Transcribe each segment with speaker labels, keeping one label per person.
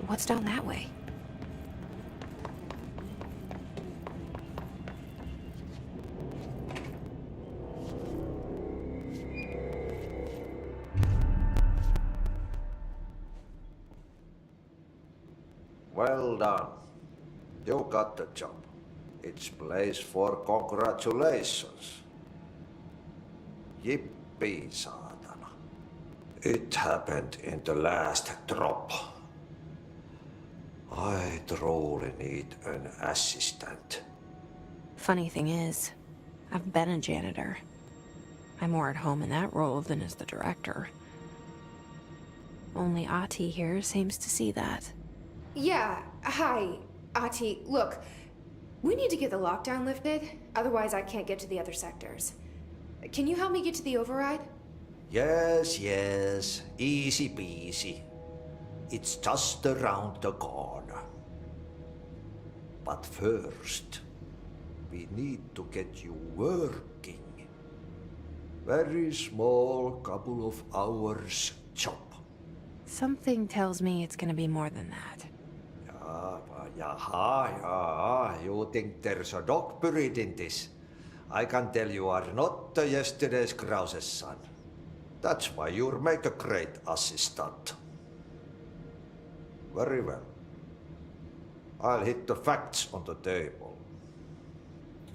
Speaker 1: What's down that way?
Speaker 2: Well done. You got the job. It's place for congratulations. Yippee, saatana. It happened in the last drop. I truly need an assistant.
Speaker 1: Funny thing is, I've been a janitor. I'm more at home in that role than as the director. Only Ahti here seems to see that.
Speaker 3: Yeah, hi, Ahti. Look, we need to get the lockdown lifted, otherwise I can't get to the other sectors. Can you help me get to the override?
Speaker 2: Yes, easy peasy. It's just around the corner. But first, we need to get you working. Very small, couple of hours job.
Speaker 1: Something tells me it's gonna be more than that.
Speaker 2: Yeah. You think there's a dog buried in this? I can tell you are not yesterday's Krause's son. That's why you'll make a great assistant. Very well. I'll hit the facts on the table.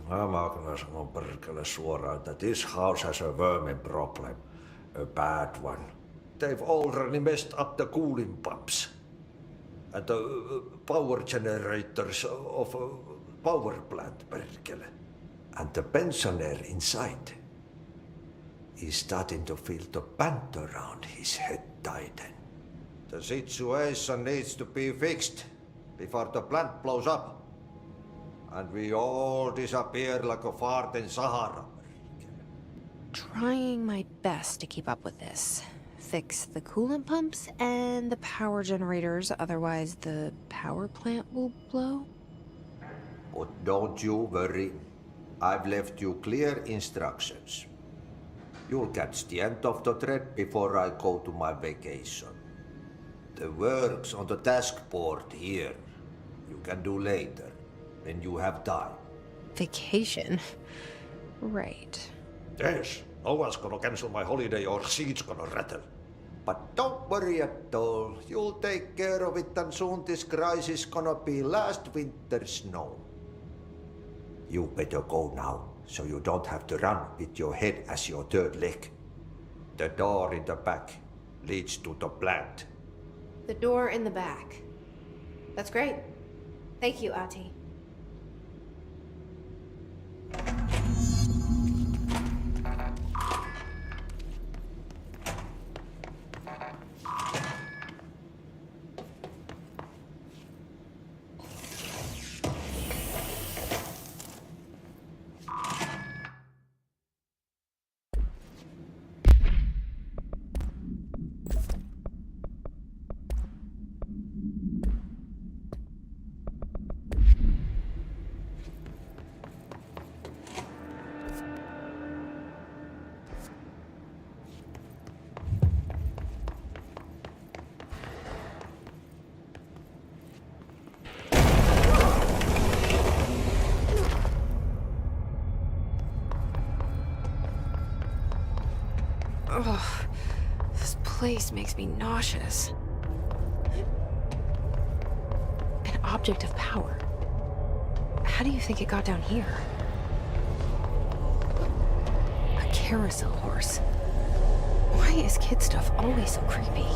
Speaker 2: Mä kyllä sanon perkele suoraan, that this house has a vermin problem. A bad one. They've already messed up the cooling pumps. And the power generators of a power plant, perkele. And the pensioner inside is starting to feel the band around his head tighten. The situation needs to be fixed before the plant blows up. And we all disappear like a fart in Sahara.
Speaker 1: Trying my best to keep up with this. Fix the coolant pumps and the power generators, otherwise the power plant will blow.
Speaker 2: But don't you worry. I've left you clear instructions. You'll catch the end of the thread before I go to my vacation. The work's on the task board here. You can do later, when you have time.
Speaker 1: Vacation? Right.
Speaker 2: Yes, no one's gonna cancel my holiday or seat's gonna rattle. But don't worry at all. You'll take care of it and soon this crisis gonna be last winter's snow. You better go now, so you don't have to run with your head as your third leg. The door in the back leads to the plant.
Speaker 3: The door in the back. That's great. Thank you, Ahti.
Speaker 1: Ugh, this place makes me nauseous. An object of power. How do you think it got down here? A carousel horse. Why is kid stuff always so creepy?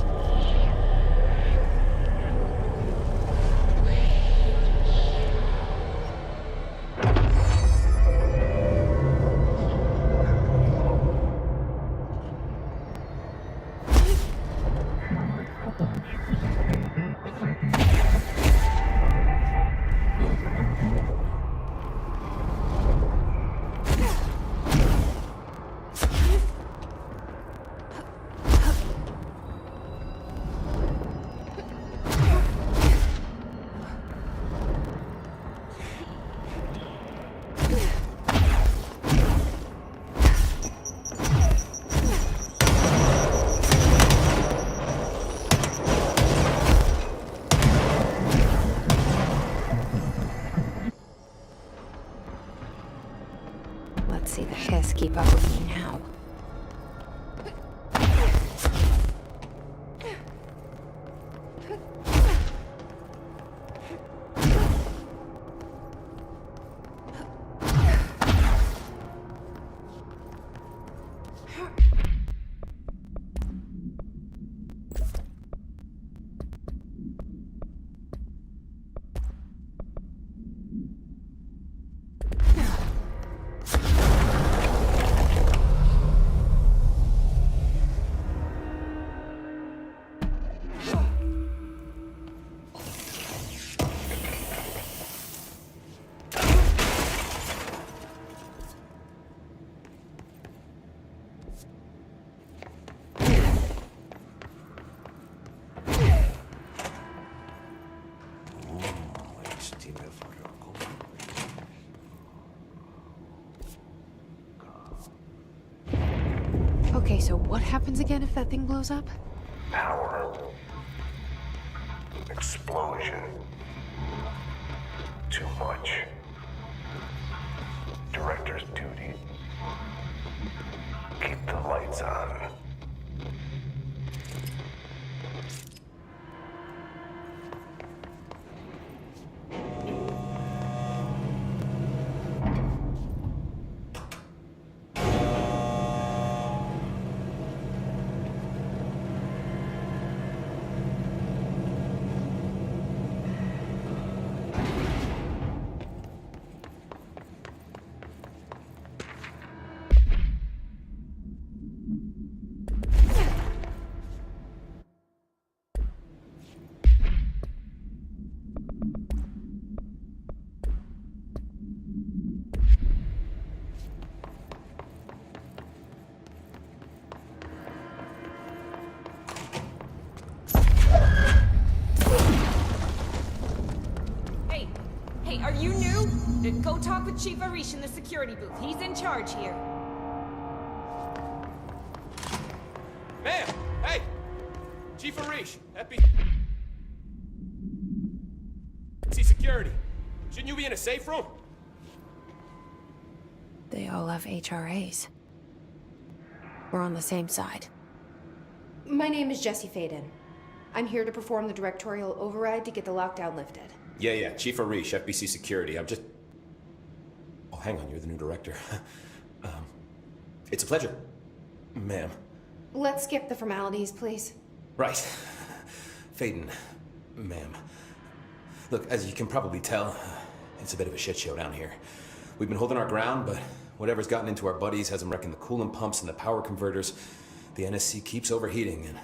Speaker 1: Okay, so what happens again if that thing blows up?
Speaker 4: Power. Explosion. Too much. Director's duty. Keep the lights on.
Speaker 5: Hey, are you new? Then go talk with Chief Arish in the security booth. He's in charge here.
Speaker 6: Ma'am! Hey! Chief Arish, Happy... See security. Shouldn't you be in a safe room?
Speaker 1: They all have HRAs. We're on the same side.
Speaker 3: My name is Jesse Faden. I'm here to perform the directorial override to get the lockdown lifted.
Speaker 6: Yeah, Chief Arish, FBC Security. I'm just... Oh, hang on, you're the new director. It's a pleasure, ma'am.
Speaker 3: Let's skip the formalities, please.
Speaker 6: Right. Faden, ma'am. Look, as you can probably tell, it's a bit of a shit show down here. We've been holding our ground, but whatever's gotten into our buddies has them wrecking the coolant pumps and the power converters. The NSC keeps overheating, and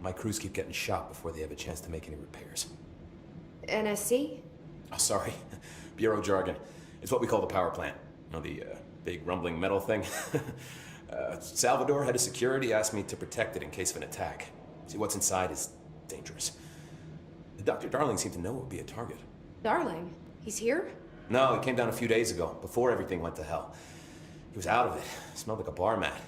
Speaker 6: my crews keep getting shot before they have a chance to make any repairs.
Speaker 3: NSC?
Speaker 6: Oh, sorry. Bureau jargon. It's what we call the power plant. You know, the big rumbling metal thing? Salvador, head of security, asked me to protect it in case of an attack. See, what's inside is dangerous. Dr. Darling seemed to know it would be a target.
Speaker 3: Darling? He's here?
Speaker 6: No, he came down a few days ago, before everything went to hell. He was out of it. Smelled like a bar mat.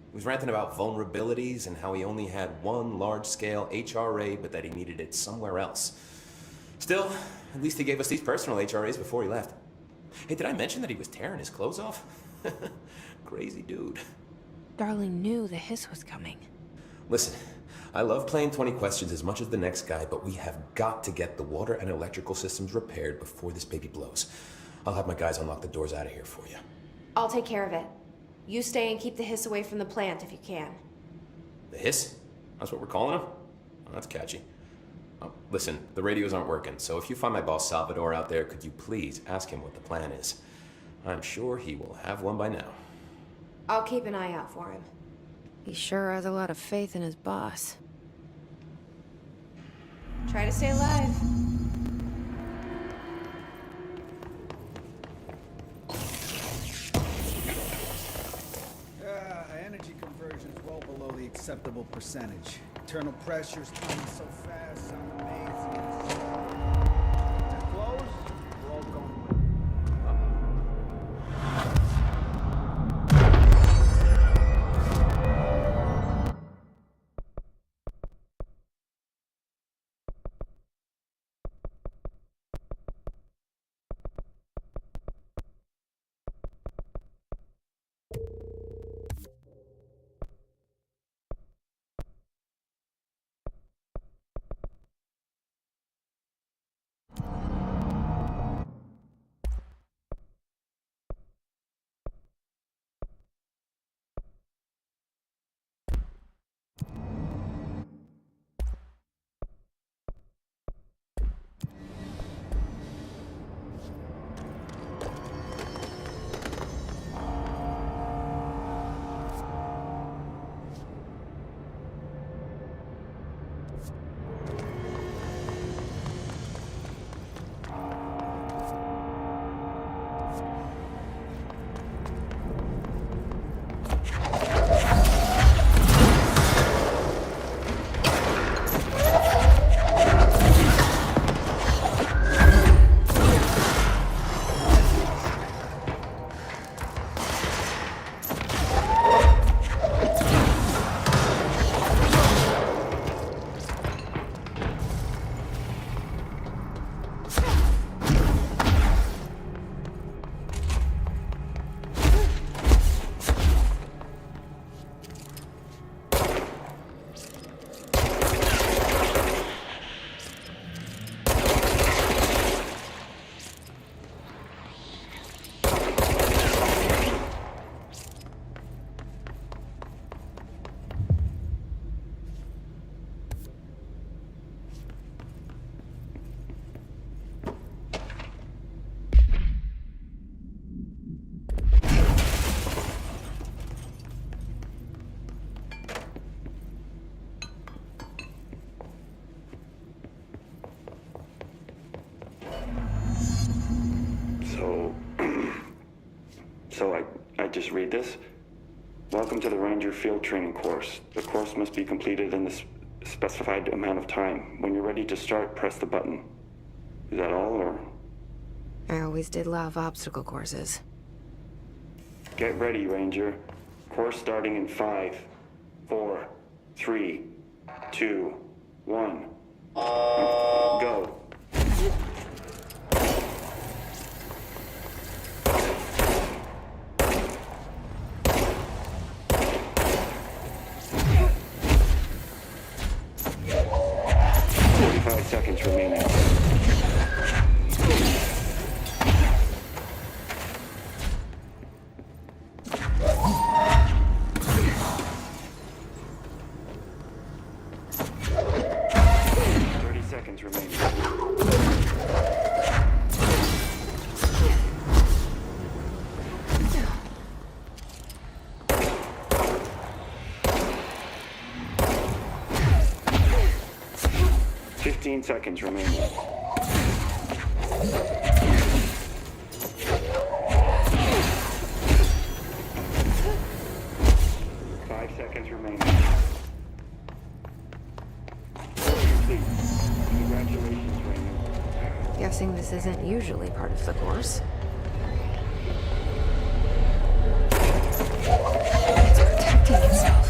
Speaker 6: He was ranting about vulnerabilities and how he only had one large-scale HRA, but that he needed it somewhere else. Still, at least he gave us these personal HRAs before he left. Hey, did I mention that he was tearing his clothes off? Crazy dude.
Speaker 1: Darling knew the hiss was coming.
Speaker 6: Listen, I love playing 20 questions as much as the next guy, but we have got to get the water and electrical systems repaired before this baby blows. I'll have my guys unlock the doors out of here for you.
Speaker 3: I'll take care of it. You stay and keep the hiss away from the plant if you can.
Speaker 6: The hiss? That's what we're calling him? Oh, that's catchy. Oh, listen, the radios aren't working, so if you find my boss Salvador out there, could you please ask him what the plan is? I'm sure he will have one by now.
Speaker 3: I'll keep an eye out for him.
Speaker 1: He sure has a lot of faith in his boss.
Speaker 3: Try to stay alive.
Speaker 7: Energy conversion is well below the acceptable percentage. Internal pressure's turning so fast, I'm amazing. They're closed, we're all going with it.
Speaker 8: just read this? Welcome to the Ranger Field Training course. The course must be completed in the specified amount of time. When you're ready to start, press the button. Is that all, or?
Speaker 1: I always did love obstacle courses.
Speaker 8: Get ready, Ranger. Course starting in 5, 4, 3, 2, 1. Go. Seconds remaining. Seconds remaining. Seconds remaining. 5 seconds remaining. Complete. Congratulations, Raymond.
Speaker 1: Guessing this isn't usually part of the course. It's protecting itself.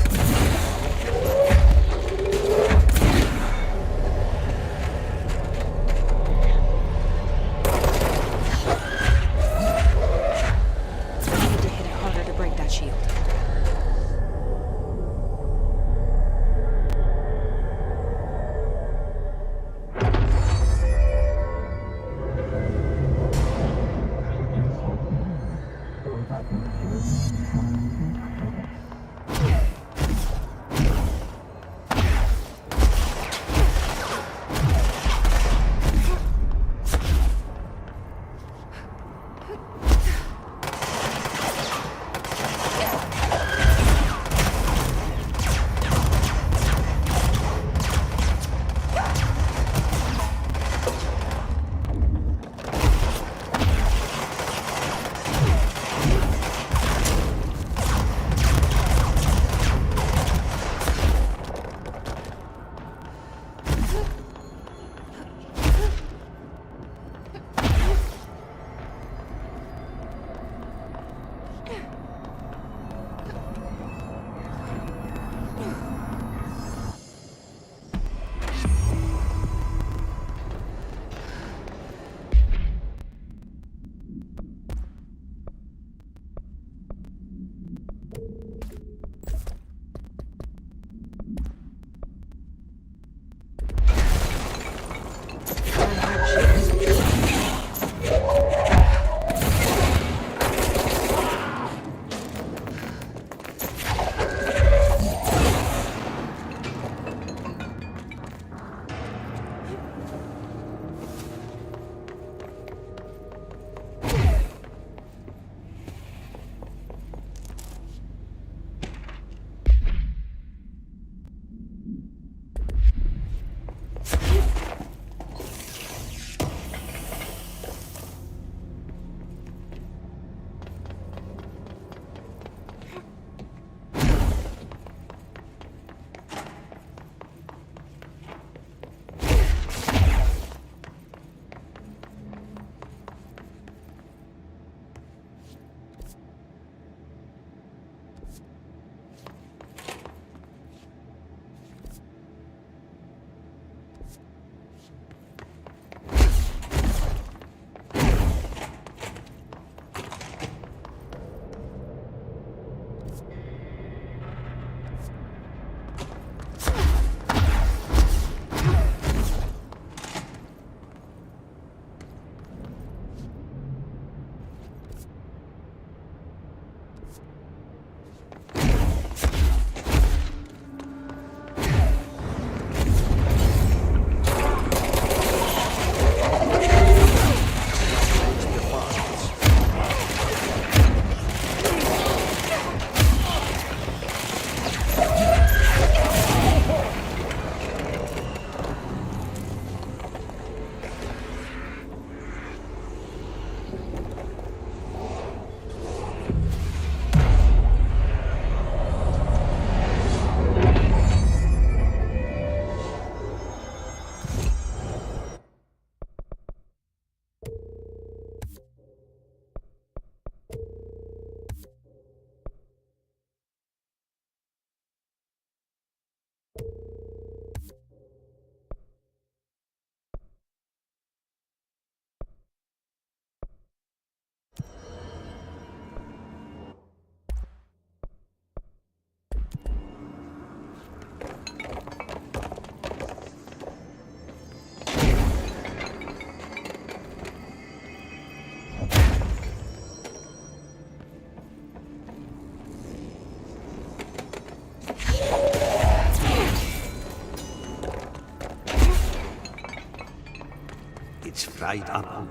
Speaker 2: right up.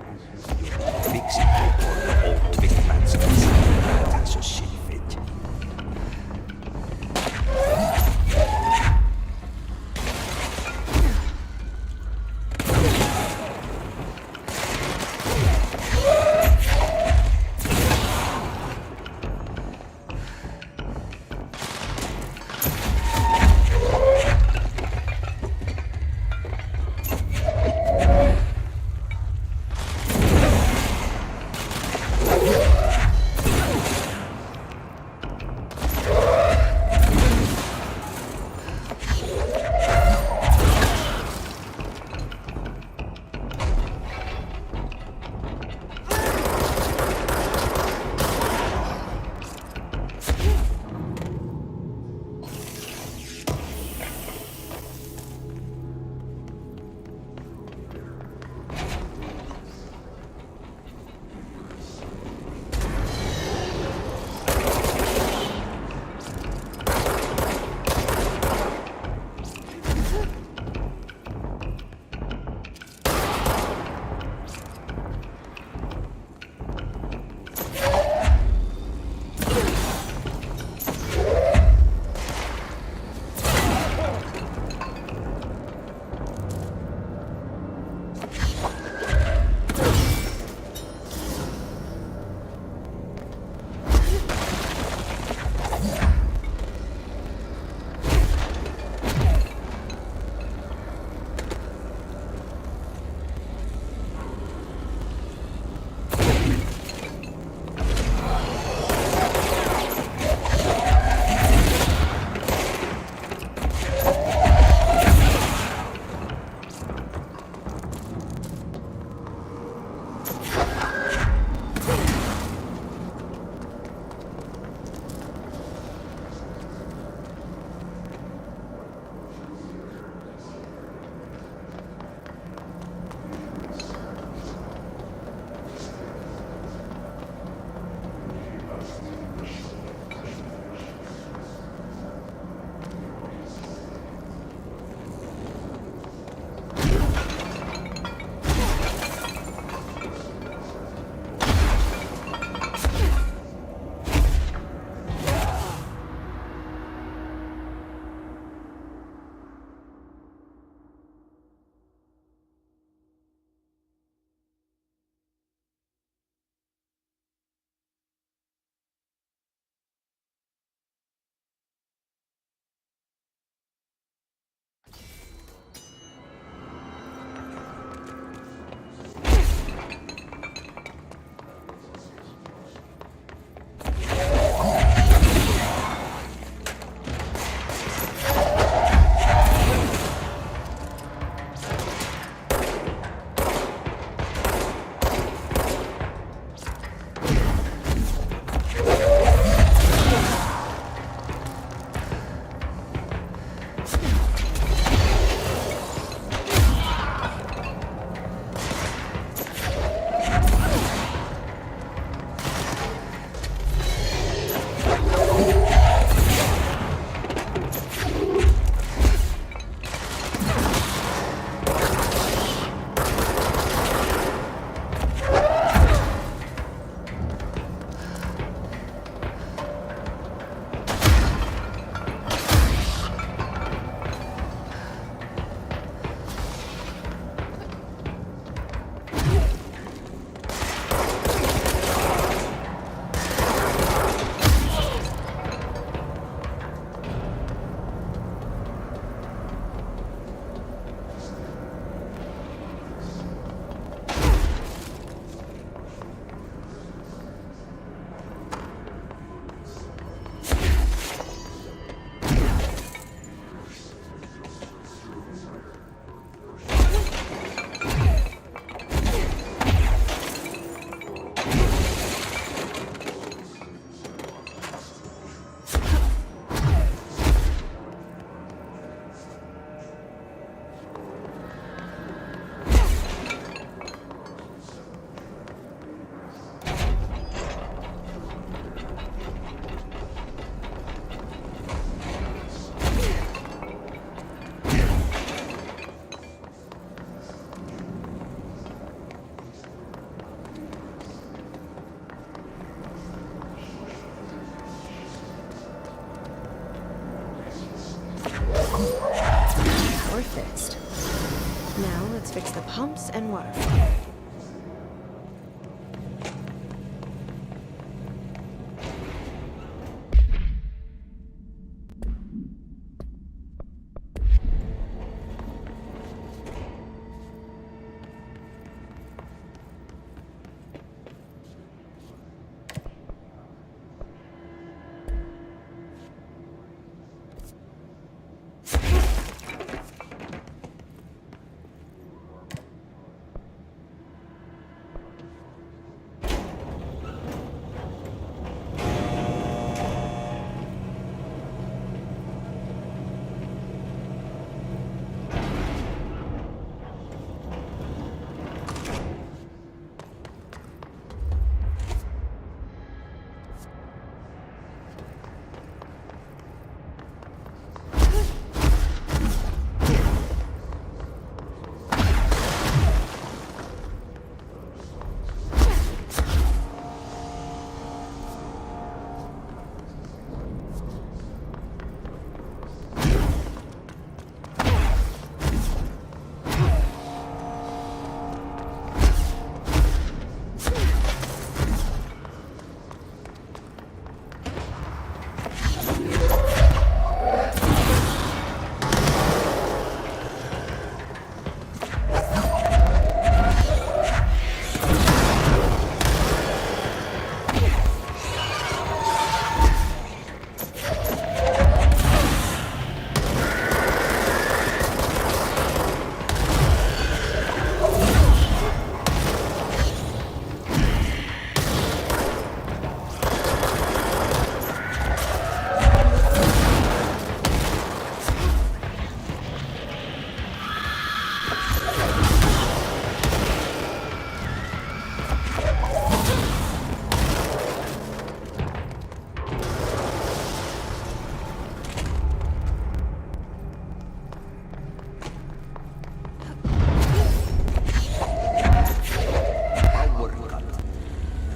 Speaker 2: You fix it before the old twig bats can see that has a shit fit.
Speaker 1: power fixed. Now let's fix the pumps and water.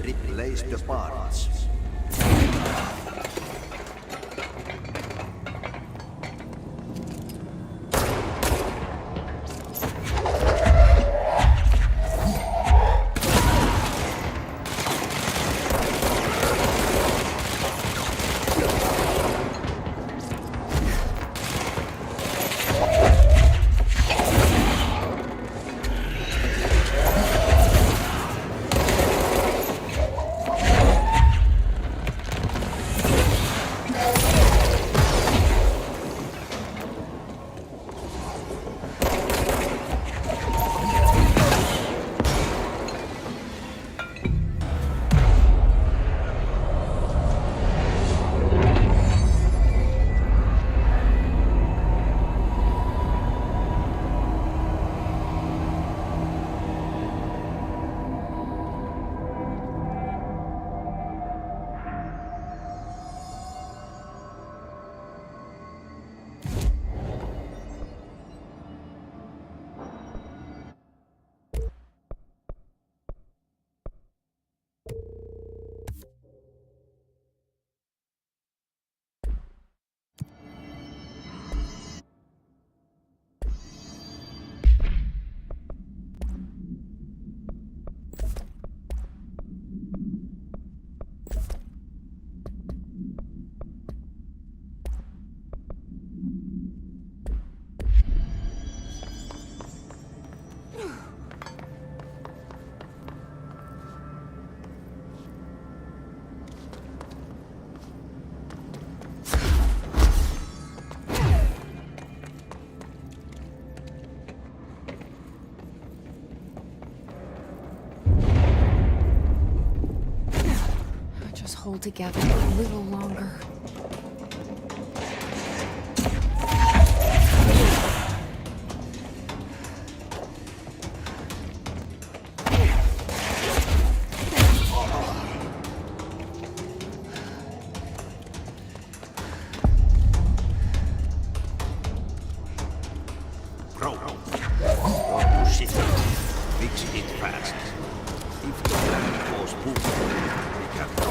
Speaker 2: Replace the parts.
Speaker 1: Hold together a little longer.
Speaker 2: Bro, don't push it. Fix it fast. If the plant goes boom, we can go.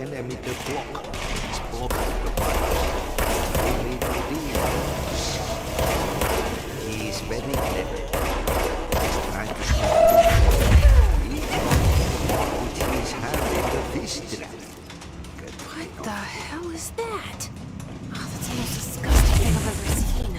Speaker 2: enemy to block. It's blocking the fight. We need to deal with this. He's very clever. He's trying to stop which he's having the fish trap.
Speaker 1: What the hell is that? Oh, that's the most disgusting thing I've ever seen.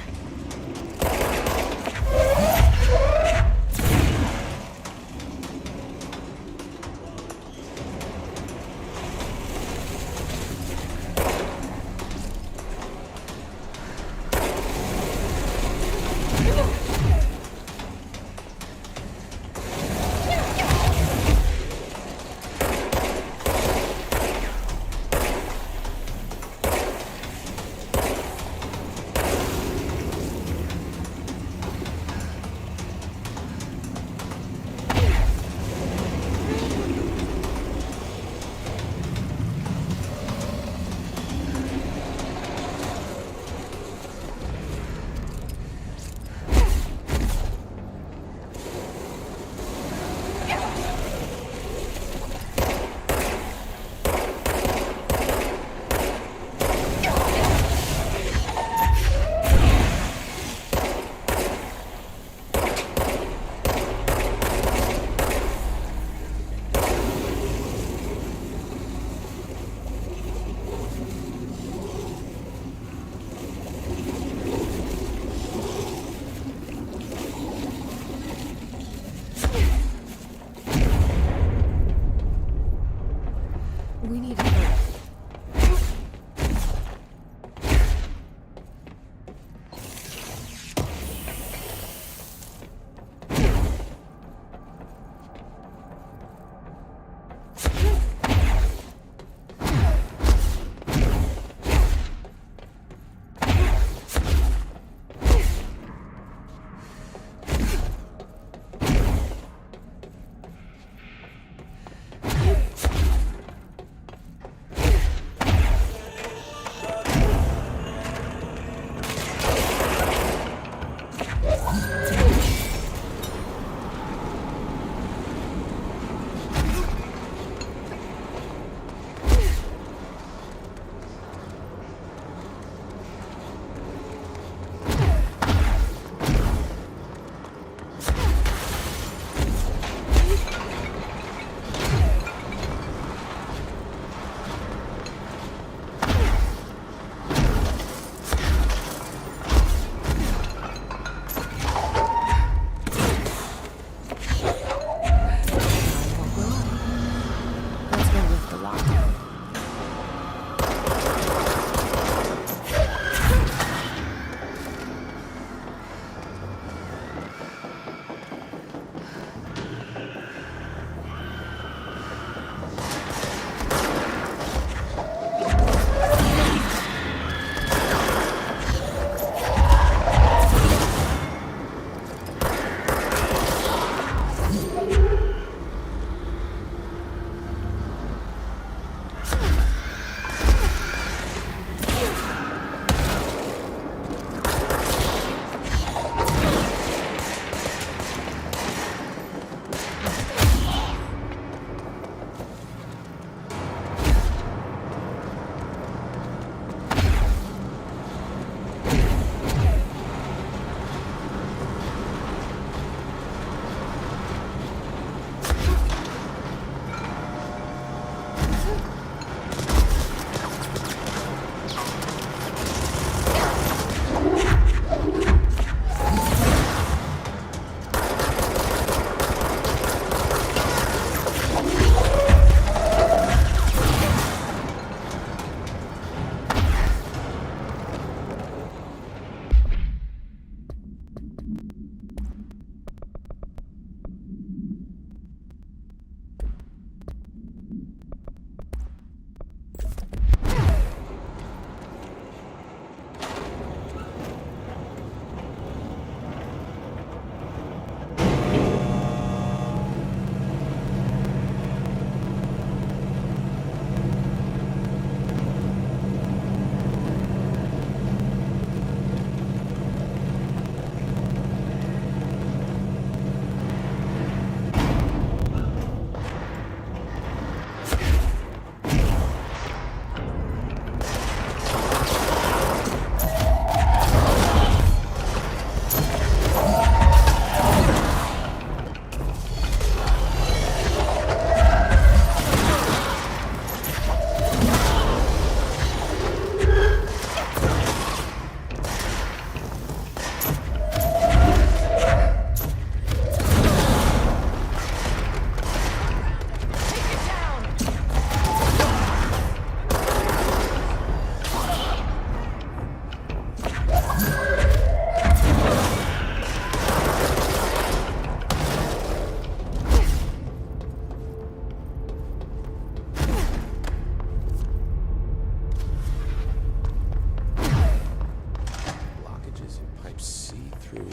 Speaker 6: through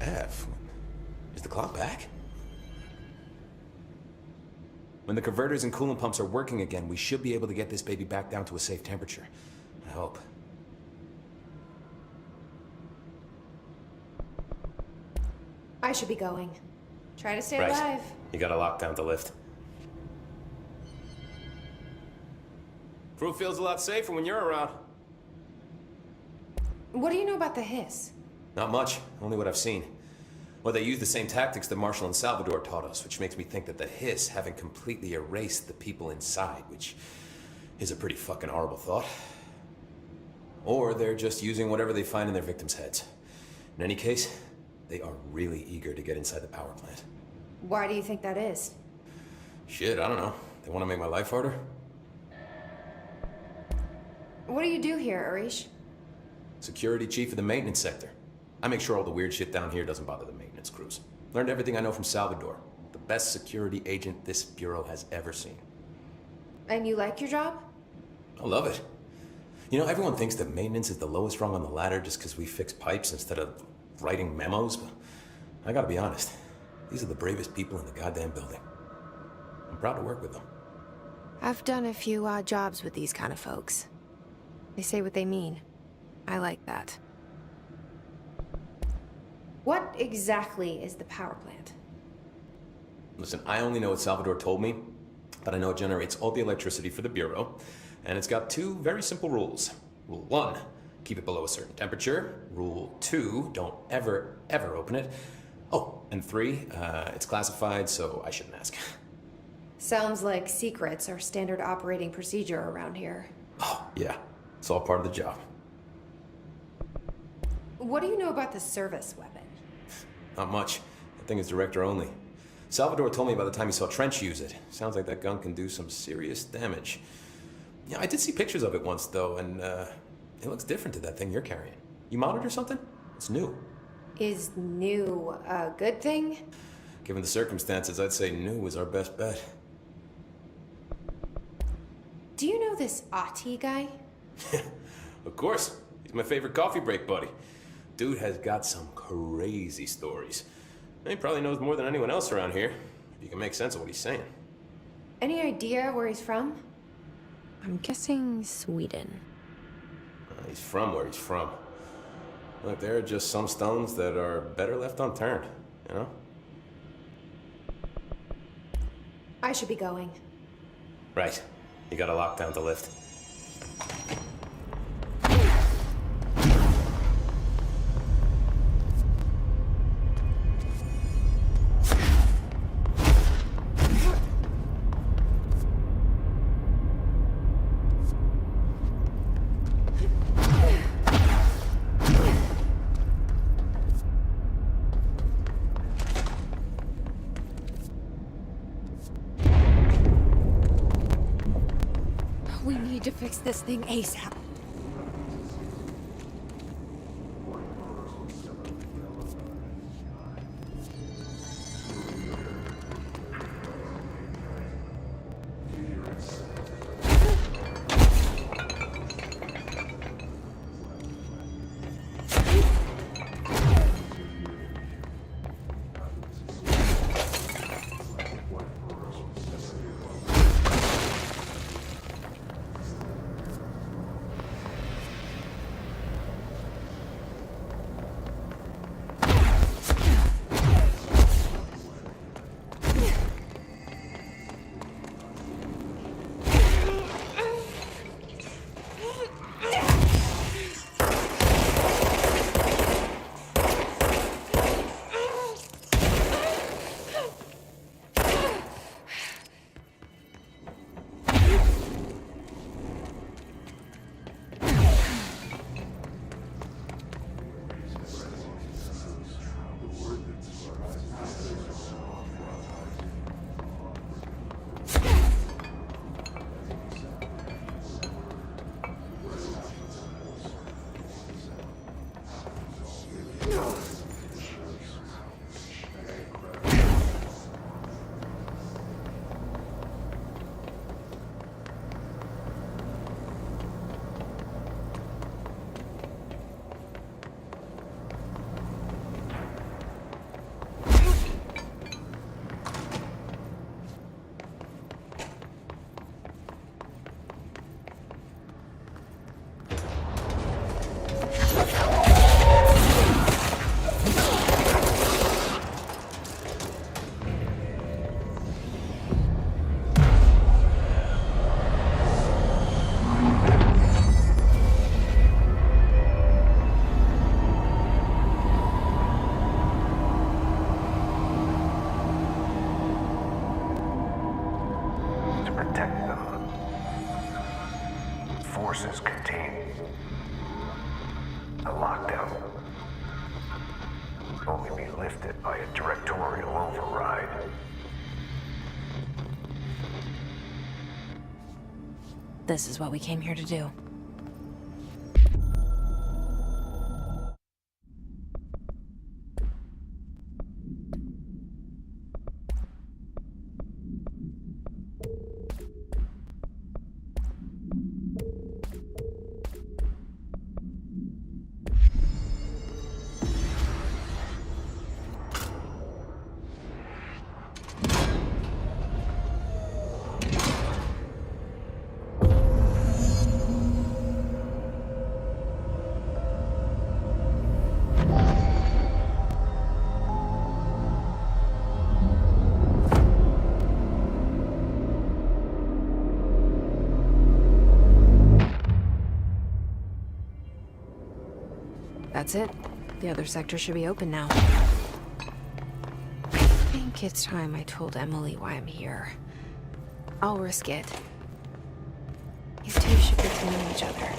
Speaker 6: F. Is the clock back? When the converters and coolant pumps are working again, we should be able to get this baby back down to a safe temperature. I hope.
Speaker 3: I should be going. Try to stay
Speaker 6: Right.
Speaker 3: alive.
Speaker 6: You gotta lock down the lift. Crew feels a lot safer when you're around.
Speaker 3: What do you know about the hiss?
Speaker 6: Not much, only what I've seen. Well, they use the same tactics that Marshall and Salvador taught us, which makes me think that the hiss haven't completely erased the people inside, which is a pretty fucking horrible thought. Or they're just using whatever they find in their victims' heads. In any case, they are really eager to get inside the power plant.
Speaker 3: Why do you think that is?
Speaker 6: Shit, I don't know. They want to make my life harder?
Speaker 3: What do you do here, Arish?
Speaker 6: Security chief of the maintenance sector. I make sure all the weird shit down here doesn't bother the maintenance crews. Learned everything I know from Salvador. The best security agent this bureau has ever seen.
Speaker 3: And you like your job?
Speaker 6: I love it. You know, everyone thinks that maintenance is the lowest rung on the ladder just because we fix pipes instead of writing memos, but I gotta be honest. These are the bravest people in the goddamn building. I'm proud to work with them.
Speaker 1: I've done a few odd jobs with these kind of folks. They say what they mean. I like that.
Speaker 3: What exactly is the power plant?
Speaker 6: Listen, I only know what Salvador told me, but I know it generates all the electricity for the Bureau, and it's got two very simple rules. Rule 1, keep it below a certain temperature. Rule 2, don't ever, ever open it. Oh, and 3, it's classified, so I shouldn't ask.
Speaker 3: Sounds like secrets are standard operating procedure around here.
Speaker 6: Oh, yeah, it's all part of the job.
Speaker 3: What do you know about the service weapon?
Speaker 6: Not much. That thing is director only. Salvador told me by the time he saw Trench use it. Sounds like that gun can do some serious damage. Yeah, I did see pictures of it once, though, and it looks different to that thing you're carrying. You modded or something? It's new.
Speaker 3: Is new a good thing?
Speaker 6: Given the circumstances, I'd say new is our best bet.
Speaker 3: Do you know this Ahti guy?
Speaker 6: Of course. He's my favorite coffee break buddy. Dude has got some crazy stories. And he probably knows more than anyone else around here, if you can make sense of what he's saying.
Speaker 3: Any idea where he's from?
Speaker 1: I'm guessing Sweden.
Speaker 6: He's from where he's from. Look, there are just some stones that are better left unturned, you know?
Speaker 3: I should be going.
Speaker 6: Right. You gotta lock down the lift.
Speaker 1: We need to fix this thing ASAP.
Speaker 4: only be lifted by a directorial override.
Speaker 1: This is what we came here to do. That's it. The other sector should be open now. I think it's time I told Emily why I'm here. I'll risk it. These two should get to know each other.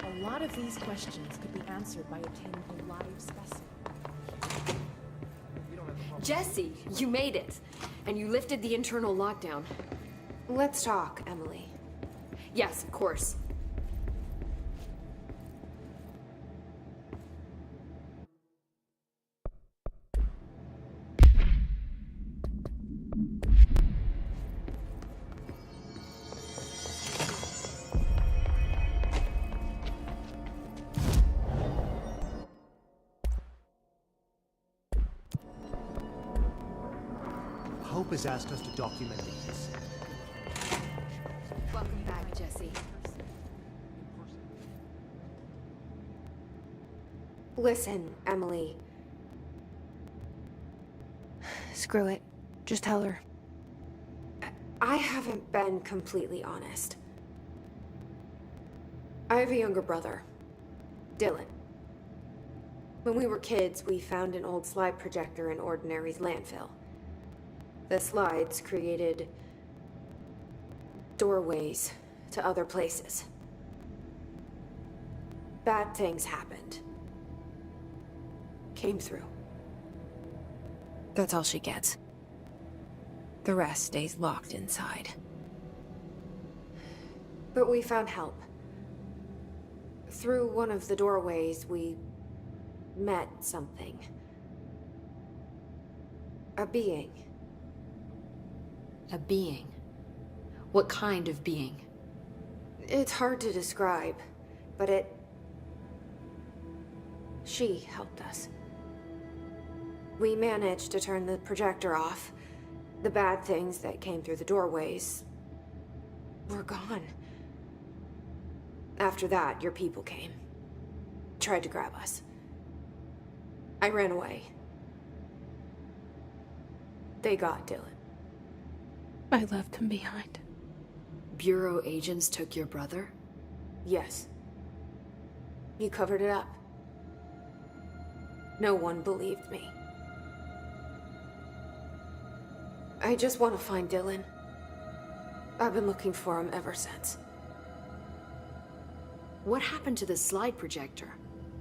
Speaker 9: A lot of these questions could be answered by obtaining a live specimen.
Speaker 10: Jesse, you made it! And you lifted the internal lockdown.
Speaker 3: Let's talk, Emily.
Speaker 10: Yes, of course.
Speaker 11: Hope has asked us to document this.
Speaker 10: Welcome back, Jesse.
Speaker 3: Listen, Emily.
Speaker 1: Screw it. Just tell her.
Speaker 3: I haven't been completely honest. I have a younger brother, Dylan. When we were kids, we found an old slide projector in Ordinary's landfill. The slides created doorways to other places. Bad things happened. Came through.
Speaker 1: That's all she gets. The rest stays locked inside.
Speaker 3: But we found help. Through one of the doorways, we met something. A being.
Speaker 10: A being? What kind of being?
Speaker 3: It's hard to describe, but she helped us. We managed to turn the projector off. The bad things that came through the doorways were gone. After that, your people came. Tried to grab us. I ran away. They got Dylan.
Speaker 1: I left him behind.
Speaker 10: Bureau agents took your brother?
Speaker 3: Yes. You covered it up. No one believed me. I just want to find Dylan. I've been looking for him ever since.
Speaker 10: What happened to the slide projector?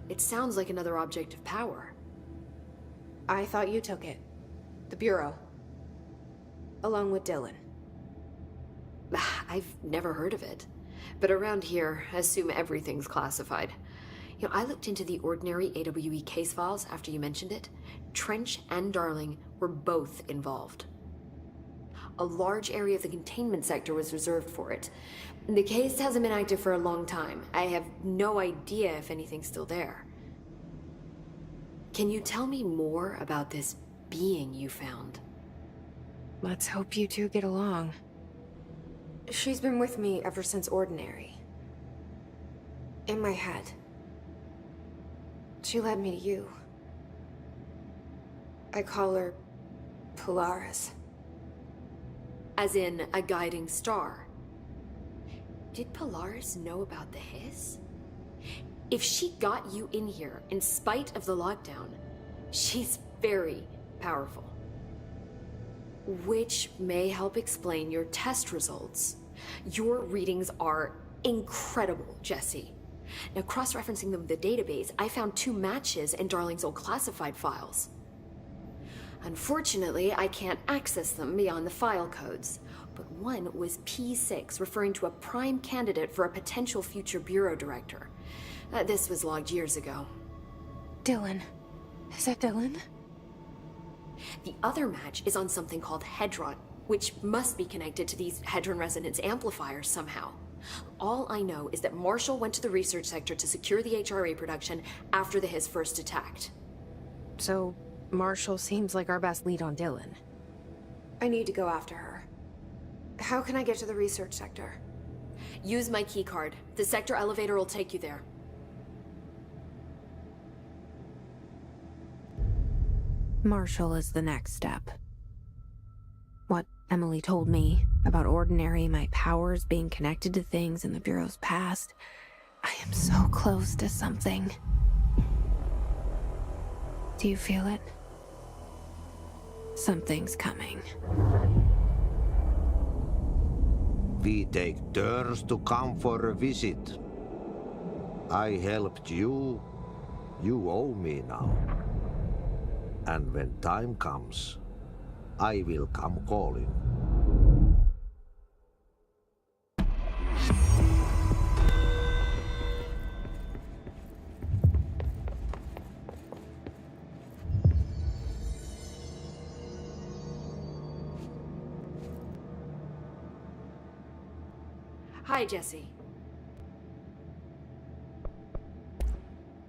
Speaker 10: It sounds like another object of power.
Speaker 3: I thought you took it. The Bureau. Along with Dylan.
Speaker 10: I've never heard of it. But around here, assume everything's classified. I looked into the ordinary AWE case files after you mentioned it. Trench and Darling were both involved. A large area of the containment sector was reserved for it. The case hasn't been active for a long time. I have no idea if anything's still there. Can you tell me more about this being you found?
Speaker 1: Let's hope you two get along.
Speaker 3: She's been with me ever since Ordinary. In my head. She led me to you. I call her Polaris.
Speaker 10: As in a guiding star. Did Polaris know about the hiss? If she got you in here in spite of the lockdown, she's very powerful. Which may help explain your test results. Your readings are incredible, Jesse. Now, cross-referencing them with the database, I found 2 matches in Darling's old classified files. Unfortunately, I can't access them beyond the file codes, but one was P6, referring to a prime candidate for a potential future bureau director. This was logged years ago.
Speaker 1: Dylan. Is that Dylan?
Speaker 10: The other match is on something called Hedron, which must be connected to these Hedron resonance amplifiers somehow. All I know is that Marshall went to the research sector to secure the HRA production after the hiss first attacked.
Speaker 1: So, Marshall seems like our best lead on Dylan.
Speaker 3: I need to go after her. How can I get to the research sector?
Speaker 10: Use my keycard. The sector elevator will take you there.
Speaker 1: Marshall is the next step. What Emily told me about Ordinary, my powers being connected to things in the Bureau's past, I am so close to something. Do you feel it? Something's coming.
Speaker 2: We take turns to come for a visit. I helped you. You owe me now. And when time comes, I will come calling.
Speaker 10: Hi, Jesse.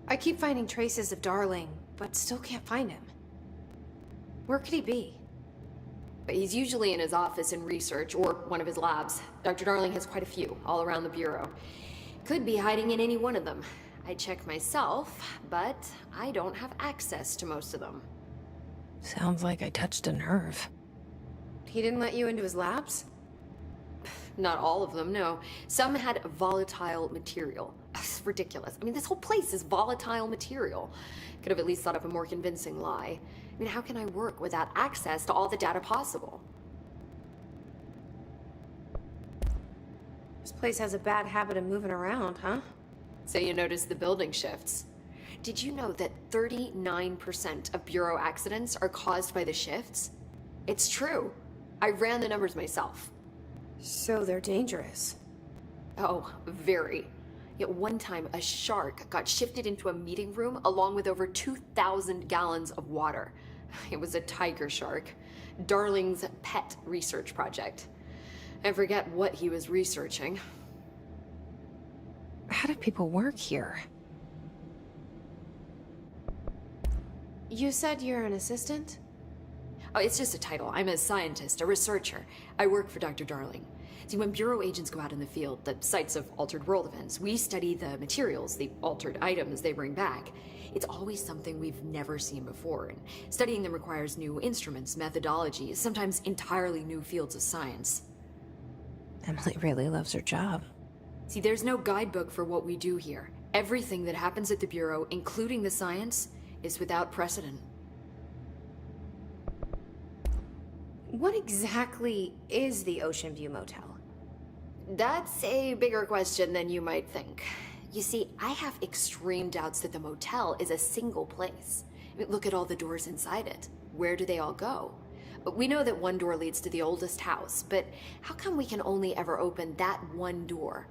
Speaker 3: I keep finding traces of Darling, but still can't find him. Where could he be?
Speaker 10: But he's usually in his office in research or one of his labs. Dr. Darling has quite a few, all around the Bureau. Could be hiding in any one of them. I check myself, but I don't have access to most of them.
Speaker 1: Sounds like I touched a nerve.
Speaker 3: He didn't let you into his labs?
Speaker 10: Not all of them, no. Some had volatile material. It's ridiculous. I mean, this whole place is volatile material. Could have at least thought of a more convincing lie. I mean, how can I work without access to all the data possible?
Speaker 3: This place has a bad habit of moving around, huh?
Speaker 10: So you notice the building shifts. Did you know that 39% of Bureau accidents are caused by the shifts? It's true. I ran the numbers myself.
Speaker 3: So they're dangerous.
Speaker 10: Oh, very. Yet one time, a shark got shifted into a meeting room along with over 2,000 gallons of water. It was a tiger shark. Darling's pet research project. I forget what he was researching.
Speaker 1: How do people work here?
Speaker 3: You said you're an assistant?
Speaker 10: Oh, it's just a title. I'm a scientist, a researcher. I work for Dr. Darling. See, when Bureau agents go out in the field, the sites of altered world events, we study the materials, the altered items they bring back. It's always something we've never seen before, and studying them requires new instruments, methodologies, sometimes entirely new fields of science.
Speaker 1: Emily really loves her job.
Speaker 10: See, there's no guidebook for what we do here. Everything that happens at the Bureau, including the science, is without precedent.
Speaker 3: What exactly is the Ocean View Motel?
Speaker 10: That's a bigger question than you might think. You see, I have extreme doubts that the motel is a single place. I mean, look at all the doors inside it. Where do they all go? We know that one door leads to the oldest house, but how come we can only ever open that one door?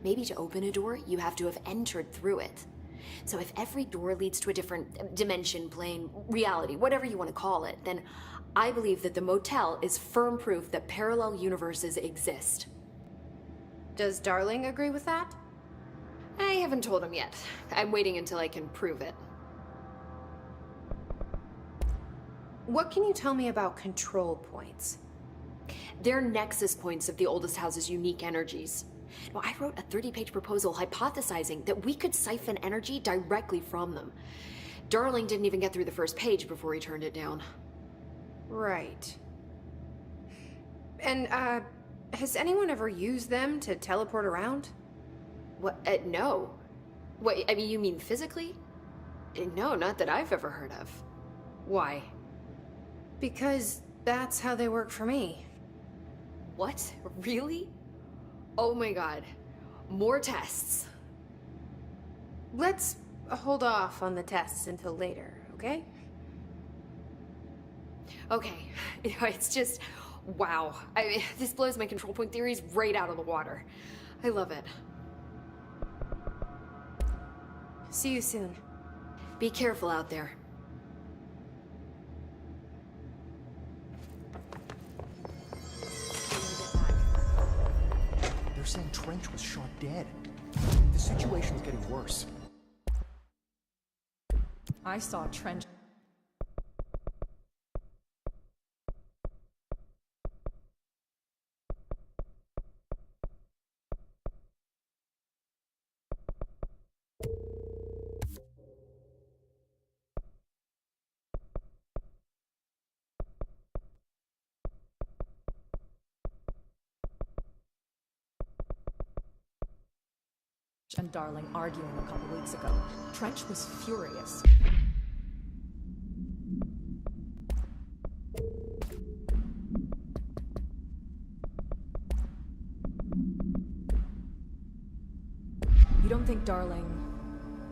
Speaker 10: Maybe to open a door, you have to have entered through it. So if every door leads to a different dimension, plane, reality, whatever you want to call it, then I believe that the motel is firm proof that parallel universes exist.
Speaker 3: Does Darling agree with that?
Speaker 10: I haven't told him yet. I'm waiting until I can prove it.
Speaker 3: What can you tell me about control points?
Speaker 10: They're nexus points of the oldest house's unique energies. Now, I wrote a 30-page proposal hypothesizing that we could siphon energy directly from them. Darling didn't even get through the first page before he turned it down.
Speaker 3: Right. And, has anyone ever used them to teleport around?
Speaker 10: What? No. What, I mean, you mean physically? No, not that I've ever heard of. Why?
Speaker 3: Because that's how they work for me.
Speaker 10: What? Really? Oh my god. More tests.
Speaker 3: Let's hold off on the tests until later, okay?
Speaker 10: Okay. It's just... wow. I mean, this blows my control point theories right out of the water. I love it.
Speaker 3: See you soon.
Speaker 10: Be careful out there.
Speaker 11: They're saying Trench was shot dead. The situation's getting worse.
Speaker 9: I saw Trench. And Darling arguing a couple weeks ago. Trench was furious. You don't think Darling...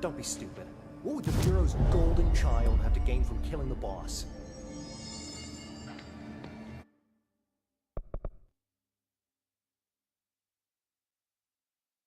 Speaker 11: Don't be stupid. What would the Bureau's golden child have to gain from killing the boss?